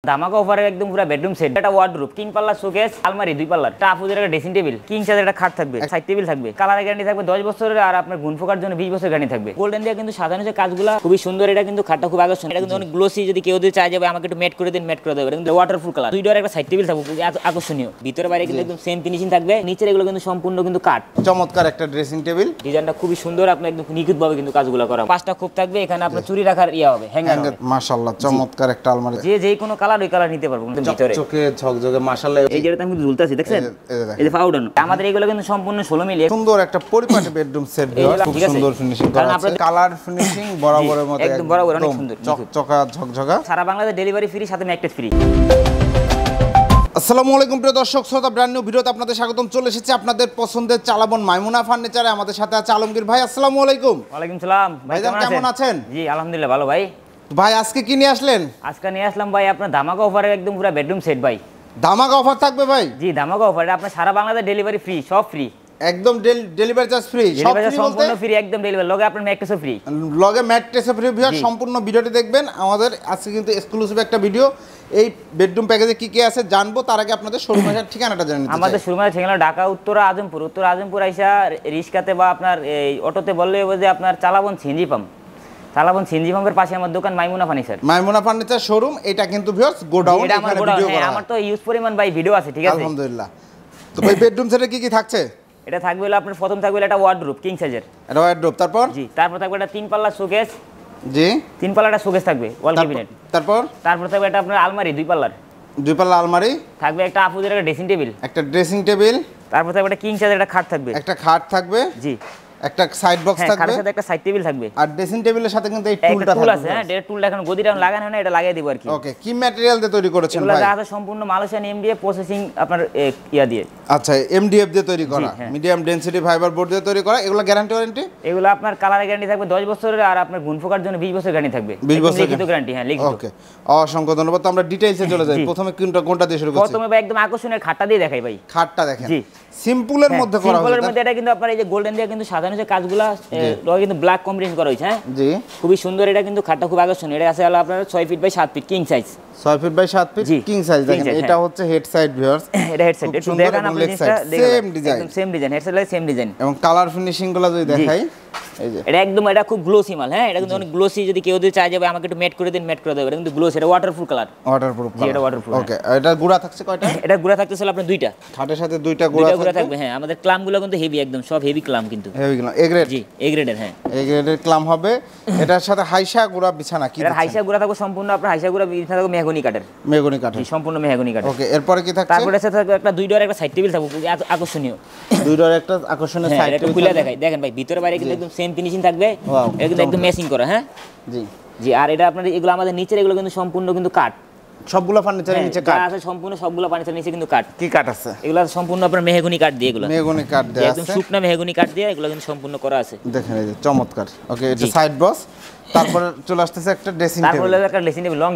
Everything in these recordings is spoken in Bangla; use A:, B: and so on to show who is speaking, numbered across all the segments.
A: ধামাকা অফারে একদম পুরো বেডরুম সেট, একটা ওয়ার্ডরোব, 3 পাল্লা শোকেস, আলমারি 2 পাল্লার, একটা আপুদের একটা ড্রেসিং টেবিল, কিং সাইজের একটা খাট থাকবে, সাইড টেবিল থাকবে, কালার গ্যারান্টি থাকবে 10 বছরের, আর আপনার গুণ ফোকার জন্য 20 বছর গ্যারান্টি থাকবে। গোল্ডেন দিয়ে কিন্তু সাধারণ যে কাজগুলো খুবই সুন্দর, এটা কিন্তু খাটটা খুব আকর্ষণীয়, এটা কিন্তু অনেক গ্লোসি, যদি কেউ যদি চায় যাবে আমাকে একটু ম্যাট করে দিন, ম্যাট করে দেবে। কিন্তু ওয়াটারপ্রুফ কালার, 2 ডোরের একটা সাইড টেবিল থাকবে, আকর্ষণীয়, ভিতরে বাইরে কিন্তু একদম সেম ফিনিশিং থাকবে, নিচের এগুলো কিন্তু সম্পূর্ণ কিন্তু কাঠ।
B: চমৎকার একটা ড্রেসিং টেবিল,
A: ডিজাইনটা খুবই সুন্দর, আপনি একদম নিখুঁতভাবে কিন্তু কাজগুলো করা। 5টা খোপ থাকবে, এখানে আপনার চুরি রাখার ইয়া হবে, হ্যাঙ্গার।
B: মাশাআল্লাহ চমৎকার একটা আলমারি,
A: যে কোনো কালার ওই কালার নিতে পারবো ভিতরে,
B: চোখে ঝকঝকে মাশাআল্লাহ।
A: এই যেটা আমি ঝুলতাছি দেখছেন, এই যে পাউডার আমাদের এগুলো কিন্তু সম্পূর্ণ 16 মিলি
B: সুন্দর একটা পরিপাটি বেডরুম সেট, খুব সুন্দর ফিনিশিং করা আছে, কালার ফিনিশিং বরাবরের মতো
A: একদম বরাবর, অনেক সুন্দর,
B: চকচকা ঝকঝকা।
A: সারা বাংলাদেশ ডেলিভারি ফ্রি, সাথে ম্যাকটেস ফ্রি।
B: আসসালামু আলাইকুম প্রিয় দর্শক শ্রোতা, ব্র্যান্ড নিউ ভিডিওতে আপনাদের স্বাগতম। চলে এসেছি আপনাদের পছন্দের চালাবন মাইমুনা ফার্নিচারে, আমাদের সাথে আছে আলমগীর ভাই। আসসালামু আলাইকুম।
A: ওয়ালাইকুম সালাম ভাই,
B: কেমন আছেন?
A: জি আলহামদুলিল্লাহ ভালো ভাই।
B: ভাই আজকে কি নিয়ে আসলেন?
A: আজকে নিয়ে আসলাম ভাই আপনার ধামাকা অফারে একদম পুরো বেডরুম সেট ভাই।
B: ধামাকা অফার থাকবে ভাই?
A: জি ধামাকা অফার, আপনার সারা বাংলাদেশ ডেলিভারি ফ্রি, সব ফ্রি,
B: একদম ডেলিভারি চার্জ ফ্রি, সব ফ্রি,
A: সম্পূর্ণ ফ্রি, একদম ডেলিভারি, লগে আপনার ম্যাট্রেসও ফ্রি,
B: লগে ম্যাট্রেসও ফ্রি। ভিউয়ার সম্পূর্ণ ভিডিওটি দেখবেন, আমাদের আজকে কিন্তু এক্সক্লুসিভ একটা ভিডিও। এই বেডরুম প্যাকেজে কি কি আছে জানবো, তার আগে আপনাদের শোরুমের ঠিকানাটা জানিয়ে দিতে চাই।
A: আমাদের শোরুমের ঠিকানা ঢাকা উত্তরা আজমপুর, আইসা রিস্কাতে বা আপনার এই অটোতে বললে যে আপনার চালাবন সিএনজি পাম্পের পাশে আমার দোকান মাইমুনা ফার্নিচার শোরুম। এটা কিন্তু ভিউয়ার্স গোডাউন, এখানে ভিডিও করা, আমার তো ইউজ পরিমাণ ভাই ভিডিও আছে, ঠিক আছে
B: আলহামদুলিল্লাহ। তো ভাই বেডরুম সেটে কি কি থাকছে?
A: এটা থাকবে হলো আপনার প্রথম থাকবে একটা ওয়ার্ডরোব, কিং সাইজের
B: এটা ওয়ার্ডরোব, তারপর
A: জি তারপর থাকবে একটা 3 পাল্লা শোকেস,
B: জি
A: 3 পাল্লাটা শোকেস থাকবে, ওয়াল ক্যাবিনেট,
B: তারপর
A: থাকবে একটা আপনার আলমারি 2 পাল্লার,
B: 2 পাল্লা আলমারি থাকবে,
A: একটা আপুদের একটা ড্রেসিং টেবিল,
B: তারপর
A: থাকবে একটা কিং সাইজের একটা খাট থাকবে,
B: একটা খাট থাকবে, জি একটা সাইড বক্স থাকবে,
A: খাটের সাথে একটা সাইড টেবিল থাকবে,
B: আর ড্রেসিং টেবিলের সাথে কিন্তু এই টুলটা থাকবে।
A: আছে, হ্যাঁ এটা টুলটা এখন গদিটা লাগানো হয় না, এটা লাগিয়ে দেব আর কি।
B: ওকে, কি ম্যাটেরিয়াল দিয়ে তৈরি করেছেন ভাই?
A: এগুলো আছে সম্পূর্ণ মালয়েশিয়ান এমডিএফ প্রসেসিং আপনার ইয়া দিয়ে।
B: আচ্ছা, এমডিএফ দিয়ে তৈরি করা, মিডিয়াম ডেনসিটি ফাইবার বোর্ড দিয়ে তৈরি করা। এগুলো গ্যারান্টি ওয়ারেন্টি?
A: এগুলো আপনার কালার গ্যারান্টি থাকবে 10 বছরের, আর আপনার গুণ ফোকার জন্য 20 বছর গ্যারান্টি থাকবে,
B: 20 বছর
A: লিখিত গ্যারান্টি, হ্যাঁ লিখিত।
B: ওকে, অসংখ্য ধন্যবাদ। তো আমরা ডিটেইলসে চলে যাই। প্রথমে কোনটা দিয়ে শুরু করছি?
A: প্রথমে ভাই একদম আকর্ষণীয় খাটটা দিয়ে দেখাই ভাই।
B: খাটটা দেখেন, জি সিম্পলের মধ্যে করা হয়েছে।
A: সিম্পলের মধ্যে এটা কিন্তু আপনার এই যে গোল্ডেন দিয়ে কিন্তু সাধারণ যে কাজগুলো কিন্তু ব্ল্যাক কম্বিনেশন করা হয়েছে, হ্যাঁ
B: জি
A: খুবই সুন্দর। এটা কিন্তু খাটটা খুব আকর্ষণীয়। এটা আছে হলো আপনার 6 feet by 7 feet king size,
B: 6 feet by 7 feet king size. দেখেন এটা হচ্ছে হেড সাইড ভিউয়ার্স,
A: এটা হেড সাইড, একটু দেখেন আপনি জিনিসটা,
B: সেম ডিজাইন,
A: একদম same design, head side same design,
B: এবং কালার ফিনিশিং গুলো যদি দেখাই, এই যে
A: এটা একদম এটা খুব গ্লোসি মাল, হ্যাঁ এটা কিন্তু অনেক গ্লোসি, যদি কেউ যদি চায় যাবে আমাকে একটু ম্যাট করে দিন, ম্যাট করে দেবে। এটা কিন্তু গ্লোসি, এটা ওয়াটারপ্রুফ কালার, এটা ওয়াটারপ্রুফ।
B: ওকে, এটা গুড়া থাকছে কয়টা?
A: এটা গুড়া থাকতেছিল আপনার 2টা,
B: খাটের সাথে 2টা গুড়া
A: থাকবে, হ্যাঁ আমাদের ক্লামগুলো কিন্তু হেভি, একদম সব হেভি ক্লাম, কিন্তু
B: হেভি ক্লাম, এ গ্রেড,
A: জি এ গ্রেডের, হ্যাঁ
B: এ গ্রেডের ক্লাম হবে। এটার সাথে হাইসা গুড়া বিছানা, কি
A: এটা হাইসা গুড়া থাকবে সম্পূর্ণ, আপনার হাইসা গুড়া বিছানা থাকবে মেহগনি কাঠের, সম্পূর্ণ মেহগনি কাঠের।
B: ওকে, এরপরে কি থাকছে?
A: তারপরে সাথে থাকবে একটা 2 ডোরের একটা সাইড টেবিল থাকবে, আকর্ষণীয়,
B: 2 ডোরের একটা আকর্ষণীয় সাইড টেবিল।
A: খুলে দেখাই, দেখেন ভাই ভিতরে বাইরে কিন্তু একদম সেম ফিনিশিং থাকবে, এটা কিন্তু একদম ম্যাচিং করা, হ্যাঁ
B: জি
A: জি। আর এটা আপনার এগুলো আমাদের নিচের এগুলো কিন্তু সম্পূর্ণ কিন্তু কাঠ,
B: সবগুলো ফার্নিচারের নিচে কাঠ
A: আছে, সম্পূর্ণ সবগুলো ফার্নিচারের নিচে কিন্তু কাঠ।
B: কি কাঠ আছে?
A: এগুলো সম্পূর্ণ আপনার মেহগনি কাঠ দিয়ে, এগুলো
B: মেহগনি কাঠ দেয়া আছে,
A: একদম শুকনা মেহগনি কাঠ দিয়ে এগুলো কিন্তু সম্পূর্ণ করা আছে।
B: দেখেন এই যে চমৎকার। ওকে, এটা সাইড বক্স। তারপরে চলে আসতেছে একটা ড্রেসিং টেবিল,
A: তারপরে একটা dressing table, long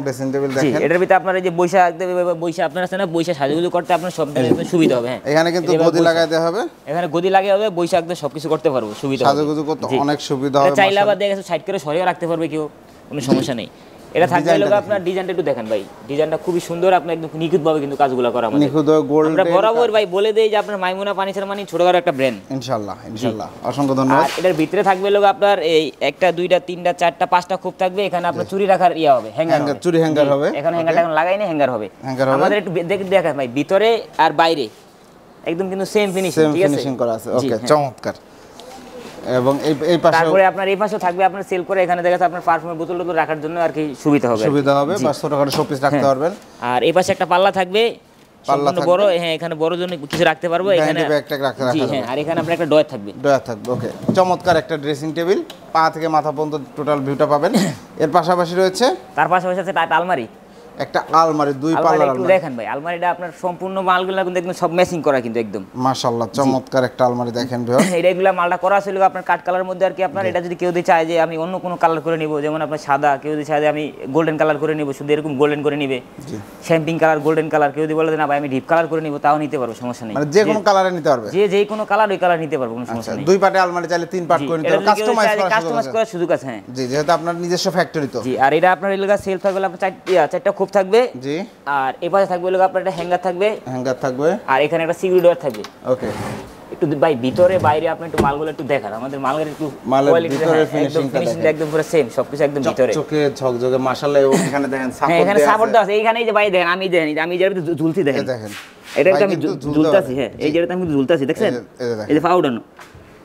A: dressing table. দেখেন এটার ভিতরে আপনার এই যে বৈশা আপনার আছে না, বৈশা সাজুগুজু করতে আপনার সব সুবিধা হবে, হ্যাঁ
B: এখানে কিন্তু গদি লাগাই দেওয়া হবে,
A: এখানে গদি লাগিয়ে হবে, বৈশা একদম সবকিছু করতে পারবো, সুবিধা
B: সাজুগুজু করতে অনেক সুবিধা হবে।
A: চাইলে আবার দেখে সাইড করে সরিয়ে রাখতে পারবে কেউ, কোনো সমস্যা নেই। এটা থাকবে লোক আপনার ডিজাইনটা একটু দেখেন ভাই, ডিজাইনটা খুবই সুন্দর, আপনি একদম নিখুঁতভাবে কিন্তু কাজগুলো করা আমাদের,
B: নিখুঁত গোল্ড।
A: আমরা বরাবর ভাই বলে দেই যে আপনার মাইমুনা ফার্নিচার মানে ছোটখাটো একটা ব্র্যান্ড,
B: ইনশাআল্লাহ ইনশাআল্লাহ। অসংখ্য ধন্যবাদ।
A: আর এটার ভিতরে থাকবে লোক আপনার এই একটা 2টা 3টা 4টা 5টা খোপ থাকবে, এখানে আপনার চুরি রাখার ইয়া হবে, হ্যাঙ্গার,
B: চুরি হ্যাঙ্গার হবে,
A: এখানে হ্যাঙ্গারটা এখন লাগাই না, হ্যাঙ্গার হবে আমাদের। একটু দেখেন ভাই ভিতরে আর বাইরে একদম কিন্তু সেম ফিনিশিং, ঠিক আছে,
B: ফিনিশিং করা আছে। ওকে, চমৎকার। এবং এই পাশে
A: তারপরে আপনার এই পাশেও থাকবে, আপনার সেল করে এখানে দেখা যাচ্ছে আপনার পারফিউমের বোতল রাখার জন্য আর কি সুবিধা হবে,
B: বা ছোটখাটো শোপিস রাখতে পারবেন।
A: আর এই পাশে একটা পাল্লা থাকবে, সম্পূর্ণ বড়, হ্যাঁ এখানে বড় জন্য কিছু রাখতে পারবো, এখানে জি হ্যাঁ, আর এখানে আপনার একটা ডয়ার থাকবে।
B: ওকে, চমৎকার একটা ড্রেসিং টেবিল, পা থেকে মাথা পর্যন্ত টোটাল ভিউটা পাবেন। এর পাশাপাশি রয়েছে,
A: তার পাশাপাশি আছে একটা আলমারি,
B: একটা আলমারি 2 পাল্লার
A: আলমারি। দেখেন ভাই আলমারিটা আপনার সম্পূর্ণ মালগুলো কিন্তু একদম সব ম্যাচিং করা, কিন্তু একদম
B: মাশাআল্লাহ চমৎকার একটা আলমারি। দেখেন ভিউয়ার,
A: এইগুলা মালটা করা ছিল আপনার কাট কালার মধ্যে আর কি। আপনার এটা যদি কেউ যদি চায় যে আমি অন্য কোনো কালার করে নিব, যেমন আপনার সাদা, কেউ যদি চায় যে আমি গোল্ডেন কালার করে নিব, শুধু এরকম গোল্ডেন করে নিবে, শ্যাম্পিং কালার, গোল্ডেন কালার, কেউ যদি বলে না ভাই আমি ডিপ কালার করে নিব, তাও নিতে পারবো, সমস্যা নেই।
B: মানে যে কোনো কালারে নিতে পারবে,
A: যে কোনো কালার ওই কালার নিতে পারবো, কোনো সমস্যা নেই।
B: 2 পার্টে আলমারি চাইলে 3 পার্ট করে নিতে পারবে, কাস্টমাইজ করার সুযোগ আছে,
A: হ্যাঁ
B: জি যেহেতু আপনার নিজস্ব ফ্যাক্টরি তো।
A: জি, আর এটা আপনার এলাকা সেলফ থাকবে আপনার 4টা খোপ খোপ থাকবে
B: জি।
A: আর এই পাশে থাকবে হলো আপনার একটা হ্যাঙ্গার থাকবে আর এখানে একটা সিকিউরিটি ডোর থাকবে।
B: ওকে,
A: একটু ভাই ভিতরে বাইরে আপনি একটু মালগুলো একটু দেখান, আমাদের মালের একটু
B: ভিতরে
A: ফিনিশিংটা একদম পুরো সেম, সবকিছু একদম ভিতরে
B: চকচকে ঝকঝকে মাশাআল্লাহ। এখানে দেখেন
A: হ্যাঁ, এখানে সাপোর্ট দেওয়া আছে। এইখানে এই যে ভাই দেখেন, আমি যেটা ঝুলছি দেখেন, এটা আমি ঝুলতাছি। হ্যাঁ, এই যেটা আমি ঝুলতাছি দেখছেন, এই যে পাউডার।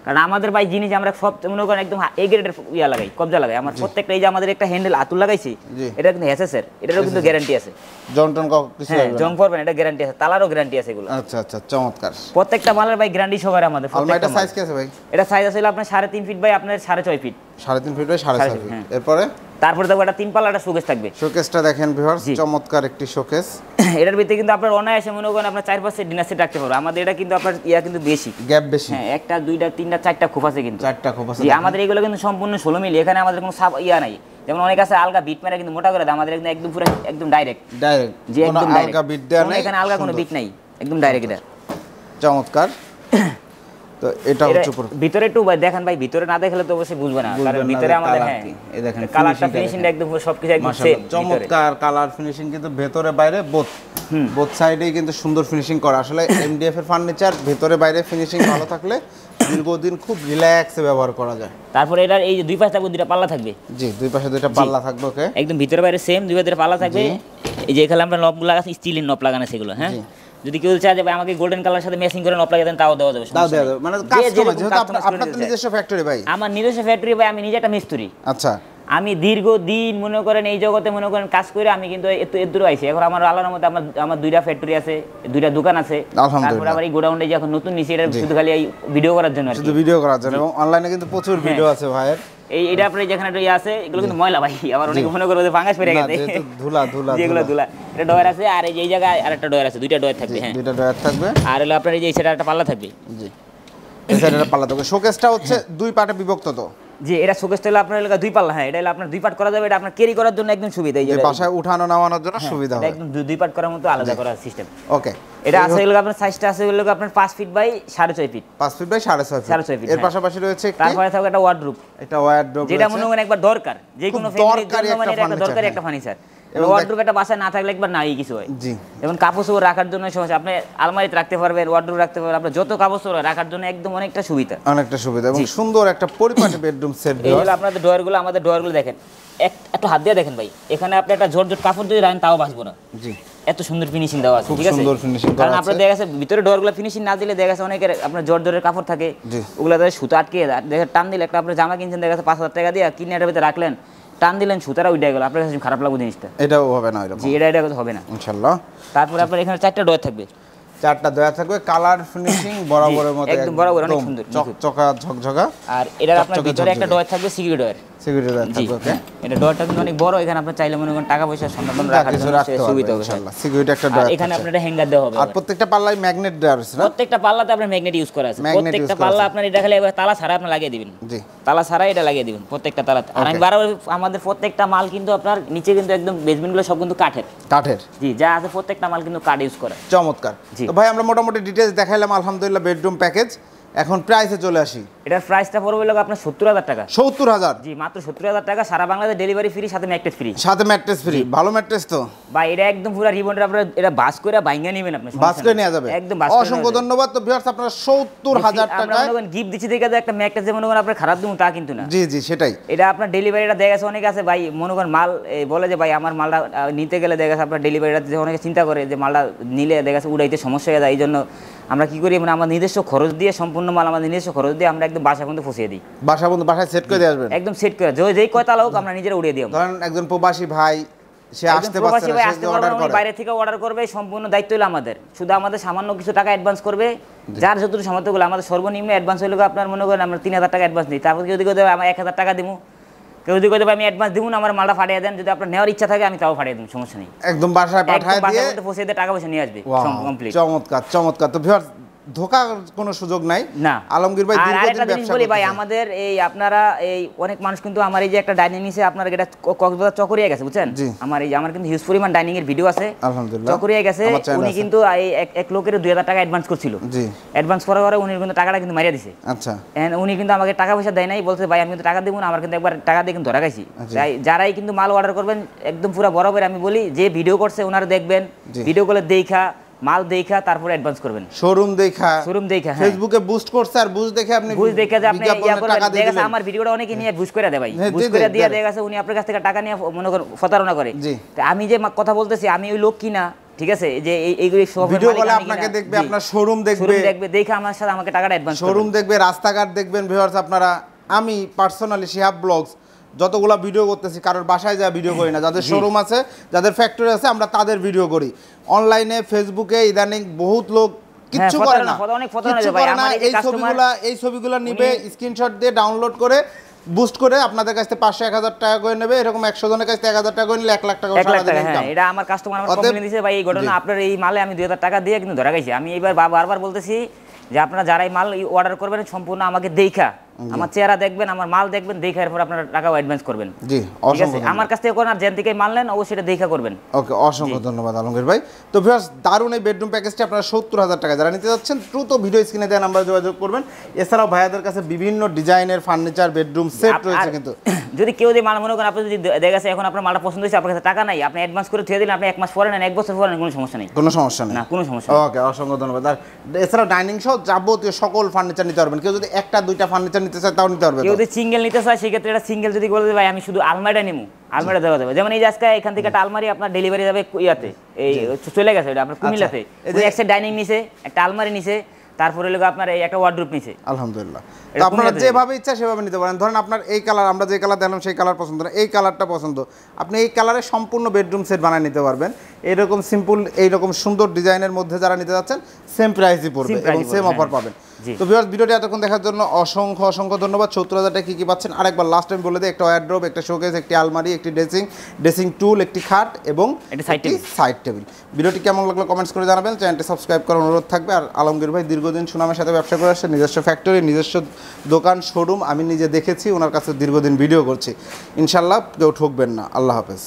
A: কারণ আমাদের ভাই জিনিস আমরা সব মনে করেন একদম এ গ্রেডের ইয়া লাগাই, কবজা লাগাই। আমার প্রত্যেকটা এই যে আমাদের একটা হ্যান্ডেল আতুল লাগাইছি, এটা কিন্তু এসএসের, এটারও কিন্তু গ্যারান্টি আছে।
B: জংটন কিছু
A: হ্যাঁ, জং পড়বে না, এটা গ্যারান্টি আছে, তালারও গ্যারান্টি আছে এগুলো।
B: আচ্ছা আচ্ছা, চমৎকার।
A: প্রত্যেকটা মালের ভাই গ্যারান্টি সবার আমাদের।
B: আলমারিটা সাইজ কি আছে ভাই?
A: এটা সাইজ আছে আপনার 3.5 ফিট বাই আপনার 6.5 ফিট।
B: 3.5 fit by 6.5 fit. এরপরে
A: তারপরে দেখো একটা 3 পাল্লা একটা শোকেস থাকবে।
B: শোকেসটা দেখেন ভিউয়ার্স, চমৎকার একটি শোকেস।
A: এটার ভিতরে কিন্তু আপনার অনায়াসে মনে করেন আপনার 4-5 ডিনার সেট রাখতে পারবে। আমাদের এটা কিন্তু আপনার ইয়া কিন্তু বেশি,
B: গ্যাপ বেশি।
A: হ্যাঁ, একটা দুইটা তিনটা চারটা খোপ আছে কিন্তু,
B: 4টা খোপ আছে।
A: জি, আমাদের এগুলো কিন্তু সম্পূর্ণ 16 মিলি। এখানে আমাদের কোনো ইয়া নাই, যেমন অনেক আছে আলগা বিট মেরে কিন্তু মোটা করে দেয়, আমাদের একদম পুরো একদম ডাইরেক্ট, জি, একদম
B: আলগা বিট দেয়া নাই,
A: এখানে আলগা কোনো বিট নাই, একদম ডাইরেক্ট। এটা
B: চমৎকার। তো এটা হচ্ছে
A: ভিতরে একটু দেখেন ভাই, ভিতরে না দেখলে তো অবশ্যই বুঝবে না, কারণ ভিতরে আমাদের হ্যাঁ
B: এই দেখেন
A: কালারটা ফিনিশিংটা একদম সবকিছু একদম সেম,
B: চমৎকার কালার ফিনিশিং কিন্তু ভেতরে বাইরে বোথ সাইডেই কিন্তু সুন্দর ফিনিশিং করা। আসলে এমডিএফ এর ফার্নিচার ভেতরে বাইরে ফিনিশিং ভালো থাকলে দীর্ঘদিন খুব রিল্যাক্সে ব্যবহার করা যায়।
A: তারপরে এটার এই যে দুই পাশে থাকবে দুইটা পাল্লা থাকবে,
B: জি, দুই পাশে দুইটা পাল্লা থাকবে। ওকে,
A: একদম ভিতরে বাইরে সেম দুই পাশে পাল্লা থাকবে। এই যে এখানে আমরা নবগুলো লাগাচ্ছি, স্টিলের নব লাগানো সেগুলো। হ্যাঁ, যদি কেউ চায় যে ভাই আমাকে গোল্ডেন কালার সাথে ম্যাচিং করে নব লাগিয়ে দেন, তাও দেওয়া যাবে,
B: মানে কাস্টমাইজ। যেহেতু আপনার তো নিজস্ব ফ্যাক্টরি ভাই।
A: আমার নিজস্ব ফ্যাক্টরি ভাই, আমি নিজে একটা মিস্ত্রি।
B: আচ্ছা,
A: আমি দীর্ঘদিন মনে করেন এই জগতে মনে করেন কাজ করে আমি কিন্তু এত দূর আইছি। এখন আমার আল্লাহর মধ্যে আমার দুইটা ফ্যাক্টরি আছে, দুইটা দোকান আছে। তারপরে আবার এই গোডাউনটা যে এখন নতুন নিছি, এটা শুধু খালি এই ভিডিও করার জন্য,
B: শুধু ভিডিও করার জন্য। এবং অনলাইনে কিন্তু প্রচুর ভিডিও আছে ভাইয়ের।
A: এটা আপনার যেখানে ইয়ে আছে, এগুলো কিন্তু ময়লা ভাই, আবার অনেকে মনে করে যে ফাঙ্গাস পেরে গেছে,
B: ধুলা
A: যেগুলো ধুলা। এটা ডয়ার আছে, আর এই যে এই জায়গায় আরেকটা ডয়ার আছে, দুইটা ডয়ার থাকবে। হ্যাঁ,
B: দুইটা ডয়ার থাকবে।
A: আর হলো আপনার এই যে সেটা একটা পাল্লা থাকবে।
B: জি, এই সাইডে পাল্লা থাকবে। শোকেসটা হচ্ছে দুই পার্টে বিভক্ত। তো
A: জি, এটা শোকেসটা হলো আপনার এলাকা দুই পাল্লা। হ্যাঁ, এটা হলো আপনার দুই পার্ট করা যাবে, এটা আপনার ক্যারি করার জন্য একদম সুবিধা। এই যে
B: বাসায় উঠানো নামানোর জন্য সুবিধা হবে,
A: একদম দুই পার্ট করার মতো আলাদা করা সিস্টেম।
B: ওকে,
A: এটা আছে হলো আপনার সাইজটা আছে হলো আপনার 5 feet by 6.5 feet.
B: 5 feet by 6.5 feet. এর পাশাপাশি রয়েছে
A: তারপরে থাকবে একটা ওয়ার্ডরোব।
B: এটা ওয়ার্ডরোব
A: যেটা মনে করেন একবার দরকার, যে কোনো ফ্যামিলির জন্য মানে এটা একটা দরকারি একটা ফার্নিচার। এবং ওয়ার্ডরোব একটা বাসায় না থাকলে একবার নাই কিছু হয়।
B: জি,
A: যেমন কাপড় চোপড় রাখার জন্য সমস্যা, আপনি আলমারিতে রাখতে পারবেন, ওয়ার্ডরোব রাখতে পারবেন, আপনার যত কাপড় চোপড় রাখার জন্য একদম অনেকটা সুবিধা, এবং
B: সুন্দর একটা পরিপাটি বেডরুম সেট।
A: এই হলো আপনাদের ডয়ারগুলো। আমাদের ডয়ারগুলো দেখেন, একটু হাত দিয়ে দেখেন ভাই, এখানে আপনি একটা জর্জট কাপড় যদি রাখেন তাও বাঁচবো না। জি, এত সুন্দর ফিনিশিং দেওয়া আছে, ঠিক আছে,
B: সুন্দর ফিনিশিং করা আছে।
A: কারণ আপনারা দেখা গেছে ভিতরে ডয়ারগুলো ফিনিশিং না দিলে দেখা গেছে অনেকের আপনার জর্জটের কাপড় থাকে, ওগুলাতে সুতো আটকে দেখে টান দিলে, একটা আপনি জামা কিনছেন দেখা গেছে 5,000 টাকা দিয়ে কিনে এটার ভিতরে রাখলেন, টান দিলেন সুতারা উঠে গেল, আপনার কাছে খারাপ লাগবে জিনিসটা।
B: এটাও হবে না এরকম।
A: জি, এটা হবে না
B: ইনশাআল্লাহ।
A: তারপরে আপনার এখানে 4টা ডয়ার থাকবে,
B: 4টা ডয়ার থাকবে, কালার ফিনিশিং বরাবরের মতো,
A: একদম বরাবর, অনেক সুন্দর
B: চকচকা ঝকঝকা।
A: আর এটার আপনার ভিতরে একটা ডয়ার থাকবে, সিকিউরিটি ডয়ার।
B: ওকে,
A: এটা ডয়ারটা কিন্তু অনেক বড়, এখানে আপনি চাইলে মনে করেন টাকা পয়সা সম্পন্ন রাখার জন্য সুবিধা হবে
B: ইনশাআল্লাহ। সিকিউরিটি একটা ডয়ার,
A: এখানে আপনার একটা হ্যাঙ্গার দেওয়া হবে।
B: আর প্রত্যেকটা পাল্লায় ম্যাগনেট দেওয়া আছে না?
A: প্রত্যেকটা পাল্লাতে আপনার ম্যাগনেট ইউজ করা আছে। প্রত্যেকটা পাল্লা আপনার এটা খালি তালা ছাড়া আপনি লাগিয়ে দিবেন। জি, তালা ছাড়া এটা লাগিয়ে দিবেন প্রত্যেকটা তালাতে। আর আমি বারবার আমাদের প্রত্যেকটা মাল কিন্তু আপনার নিচে কিন্তু একদম বেসমেন্টগুলো সব কিন্তু কাঠের। জি, যা আছে প্রত্যেকটা মাল কিন্তু কাঠ ইউজ করা।
B: চমৎকার। তো ভাই আমরা মোটামুটি ডিটেইলস দেখাইলাম আলহামদুলিল্লাহ বেডরুম প্যাকেজ। এখন প্রাইসে চলে আসি।
A: এটার প্রাইসটা পড়বে লোক আপনার 70,000 টাকা।
B: 70,000?
A: জি, মাত্র 70,000 টাকা। সারা বাংলাদেশ ডেলিভারি ফ্রি, সাথে ম্যাট্রেস ফ্রি।
B: সাথে ম্যাট্রেস ফ্রি। ভালো ম্যাট্রেস তো
A: ভাই, এটা একদম পুরো রিবনের আপনারা এটা বাস করে ভাঙিয়ে নেবেন, আপনি
B: বাস করে নেওয়া যাবে,
A: একদম বাস করে।
B: অসংখ্য ধন্যবাদ। তো ভিউয়ার্স আপনারা 70,000 টাকা
A: আমরা মনে গিফট দিচ্ছি দেখে একটা ম্যাট্রেস যে মনে করেন আপনার খারাপ দিমু তা কিন্তু না।
B: জি জি, সেটাই।
A: এটা আপনার ডেলিভারিটা দেখা গেছে অনেক আছে ভাই, মনে করেন মাল বলে যে ভাই আমার মালটা নিতে গেলে দেখা গেছে আপনার ডেলিভারিটা অনেকে চিন্তা করে যে মালটা নিলে দেখা গেছে উড়াইতে সমস্যা হয়ে যায়। এই জন্য আমরা কি করি, মানে আমার নিজস্ব খরচ দিয়ে, সম্পূর্ণ মাল আমাদের নিজস্ব খরচ দিয়ে আমরা একদম বাসা পর্যন্ত পৌঁছে দিই।
B: বাসায় সেট করে দিয়ে আসবেন,
A: একদম সেট করে, যেই কয়তালা হোক আমরা নিজেরা উড়িয়ে দিই।
B: ধরেন একজন প্রবাসী ভাই সে আসতে পারছে না, সে অর্ডার করে,
A: বাইরে থেকে অর্ডার করবে, সম্পূর্ণ দায়িত্ব হলো আমাদের। শুধু আমাদের সামান্য কিছু টাকা অ্যাডভান্স করবে, যার যতটুকু সামর্থ্য, আমাদের সর্বনিম্ন অ্যাডভান্স হলো আপনার মনে করেন আমরা 3,000 টাকা অ্যাডভান্স দিই। তারপর যদি কেউ আমার 1,000 টাকা দিব, কেউ যদি কেউ আমি অ্যাডভান্স দিব না, আমার মালটা ফাটিয়ে দেন, যদি আপনার নেওয়ার ইচ্ছা থাকে আমি তাও ফাটিয়ে দিন, সমস্যা নেই।
B: একদম বাসায় পাঠিয়ে দিয়ে
A: পৌঁছে দিয়ে টাকা পয়সা নিয়ে আসবে কমপ্লিট।
B: চমৎকার চমৎকার। তো ভিউয়ার্স ধোকার কোনো সুযোগ নাই।
A: না
B: আলমগীর ভাই
A: আর
B: দীর্ঘদিন
A: আরেকটা জিনিস
B: ব্যবসা
A: বলি ভাই,
B: করতেছে।
A: আমাদের এই আপনারা এই অনেক মানুষ কিন্তু আমার এই যে একটা ডাইনিং নিছে আপনার এটা কক্সবাজার চকরিয়া গেছে বুঝছেন,
B: জি।
A: আমার কিন্তু হিউজ পরিমাণ ডাইনিং এর ভিডিও আছে,
B: আলহামদুলিল্লাহ
A: চকরিয়া গেছে।
B: আমার চ্যানেল
A: উনি
B: আছে।
A: কিন্তু এই এক লোকের 2000 টাকা অ্যাডভান্স করছিল,
B: জি
A: অ্যাডভান্স করার পরে উনি কিন্তু টাকাটা কিন্তু মারিয়া দিছে।
B: আচ্ছা
A: And উনি কিন্তু আমাকে টাকা পয়সা দেয় নাই, বলছে ভাই আমি কিন্তু টাকা দিব না, আমার কিন্তু একবার টাকা দিয়ে কিন্তু ধরা খাইছি।
B: আচ্ছা।
A: তাই যারাই কিন্তু মাল অর্ডার করবেন একদম পুরো বরাবর আমি বলি যে ভিডিও করছে ওনারা দেখবেন,
B: জি।
A: ভিডিও করে দেখা মাল দেখা তারপরে অ্যাডভান্স করবেন,
B: শোরুম দেখা
A: শোরুম দেখা। হ্যাঁ
B: ফেসবুকে বুস্ট করছে আর বুঝ দেখে আপনি
A: বুঝ দেখে যে আপনি ইয়া
B: বিজ্ঞাপনের
A: করবেন,
B: টাকা দিয়ে
A: দেখা
B: দিলেন।
A: আমার ভিডিওটা অনেকে নিয়ে বুঝ করে দেয় ভাই,
B: হ্যাঁ,
A: বুঝ
B: দিয়ে
A: করে
B: দেয়,
A: দিয়ে
B: দেয়।
A: দেখা গেছে উনি আপনার কাছ থেকে টাকা নিয়ে মনে করেন প্রতারণা করে।
B: জি।
A: তা আমি যে কথা বলতেছি আমি ওই লোক কিনা, ঠিক আছে, যে এইগুলি সব
B: ভিডিও কলে আপনাকে দেখবে, আপনার শোরুম দেখবে,
A: দেখবে, দেখে আমার সাথে আমাকে টাকাটা অ্যাডভান্স
B: শোরুম দেখবে, রাস্তাঘাট দেখবেন। ভিউয়ার্স আপনারা, আমি পার্সোনালি শিহাব ব্লগস যতগুলা ভিডিও করতেছি কারোর বাসায় যা ভিডিও করি না, যাদের শোরুম আছে যাদের ফ্যাক্টরি আছে আমরা তাদের ভিডিও করি। অনলাইনে ফেসবুকে ইদানিং বহুত লোক কিচ্ছু করে না,
A: অনেক ফটোনা
B: কিচ্ছু
A: ভাই
B: করে না।
A: আমার
B: এই ছবিগুলা নিবে, স্ক্রিনশট দিয়ে ডাউনলোড করে বুস্ট করে আপনাদের কাছ থেকে 500-1000 টাকা করে নেবে। এরকম 100 জনের কাছ থেকে 1000 টাকা করে নিলে 1 লাখ টাকা
A: 1 লাখ
B: সারা দিন
A: টাকা।
B: ইনকাম।
A: হ্যাঁ এটা আমার কাস্টমার আমার
B: অতএব-
A: কমপ্লেইন দিয়েছে ভাই এই ঘটনা,
B: জি।
A: আপনার এই মালে আমি 2000 টাকা দিয়ে কিন্তু ধরা গেছি। আমি এবার বারবার বলতেছি যে আপনারা যারাই মাল অর্ডার করবেন সম্পূর্ণ আমাকে দেখা, আমার চেহারা দেখবেন, আমার মাল দেখবেন, দেখা এরপর আপনারা টাকা অ্যাডভান্স করবেন।
B: জি
A: ঠিক আছে,
B: অসংখ্য
A: আমার কাছ থেকে করেন আর যেন থেকে মাল নেন অবশ্যই এটা দেখা করবেন।
B: ওকে, অসংখ্য ধন্যবাদ আলমগীর ভাই। তো ভিউয়ার্স দারুণ এই বেডরুম প্যাকেজটি আপনারা 70,000 টাকা যারা নিতে যাচ্ছেন দ্রুত ভিডিও স্ক্রিনে দেওয়া নাম্বারে যোগাযোগ করবেন। এছাড়াও ভাইয়াদের কাছে বিভিন্ন ডিজাইনের ফার্নিচার বেডরুম সেট রয়েছে। কিন্তু
A: যদি কেউ যদি মাল মনে করেন আপনি যদি দেখা গেছে এখন আপনার মালটা পছন্দ হয়েছে, আপনার কাছে টাকা নাই, আপনি অ্যাডভান্স করে থুয়ে দিলেন, আপনি 1 মাস পরে নেন, 1 বছর পরে নেন, কোনো সমস্যা নেই,
B: কোনো সমস্যা নেই।
A: না কোনো সমস্যা নেই।
B: ওকে, অসংখ্য ধন্যবাদ। আর এছাড়াও ডাইনিং সহ যাবতীয় সকল ফার্নিচার নিতে পারবেন। কেউ যদি একটা দুইটা ফার্নিচার নিতে চায় তাও নিতে পারবে।
A: কেউ যদি সিঙ্গেল নিতে চায় সেক্ষেত্রে এটা সিঙ্গেল যদি বলে ভাই আমি শুধু আলমারিটা নিবো, আলমারিটা দেওয়া যাবে। যেমন এই যে আজকে এখান থেকে একটা আলমারি আপনার ডেলিভারি যাবে ইয়াতে, এই চলে গেছে এটা আপনার কুমিল্লাতে।
B: এই যে-
A: একটা ডাইনিং নিছে, একটা আলমারি নিছে, তারপরে লোক আপনার এই একটা ওয়ার্ডরোব নিছে।
B: আলহামদুলিল্লাহ। তো
A: এটা
B: আপনারা
A: কুমিল্লাতে
B: যেভাবে ইচ্ছা সেভাবে নিতে পারেন। ধরেন আপনার এই কালার, আমরা যে কালার দেখলাম সেই কালার পছন্দ না, এই কালারটা পছন্দ, আপনি এই কালারে সম্পূর্ণ বেডরুম সেট বানিয়ে নিতে পারবেন। এইরকম সিম্পল এইরকম সুন্দর ডিজাইনের মধ্যে যারা নিতে যাচ্ছেন সেম প্রাইসই পড়বে
A: Same
B: এবং
A: price-ই
B: সেম
A: পড়বে,
B: অফার
A: হ্যাঁ।
B: পাবেন।
A: জি।
B: তো ভিউয়ার্স ভিডিওটি এতক্ষণ দেখার জন্য অসংখ্য অসংখ্য ধন্যবাদ। 70,000 টাকা কী পাচ্ছেন আরেকবার লাস্ট টাইম বলে দিই। একটা ওয়ারড্রোব, একটা শোকেস, একটি আলমারি, একটি ড্রেসিং টুল, একটি খাট এবং
A: একটি সাইড টেবিল।
B: Side table. ভিডিওটি কেমন লাগলো কমেন্টস করে জানাবেন। চ্যানেলটি সাবস্ক্রাইব করার অনুরোধ থাকবে। আর আলমগীর ভাই দীর্ঘদিন সুনামের সাথে ব্যবসা করে আসছে, নিজস্ব ফ্যাক্টরি, নিজস্ব দোকান, শোরুম আমি নিজে দেখেছি, ওনার কাছে দীর্ঘদিন ভিডিও করছি। ইনশাল্লাহ কেউ ঠকবেন না। আল্লাহ হাফেজ।